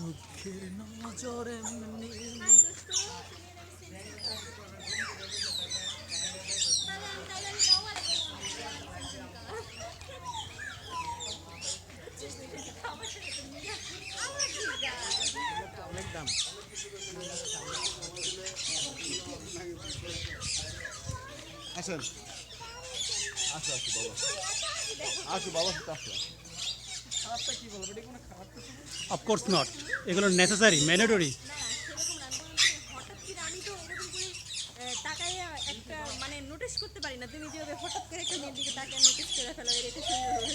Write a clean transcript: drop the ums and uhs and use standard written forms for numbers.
চোখের নজরে অনেক দাম। আসুন আসো আসো বাবা, আসো বাবা, আসো। খারাপটা কি বলবো, এটা কোনো খারাপ কিছু? অফকোর্স নট, এগুলো নেসেসারি, ম্যান্ডেটরি। একটা মানে নোটিস করতে পারি না, তুমি যেভাবে হঠাৎ করে একটা মেয়ের দিকে তাকে নোটিস করে ফেলো, এটা সুন্দর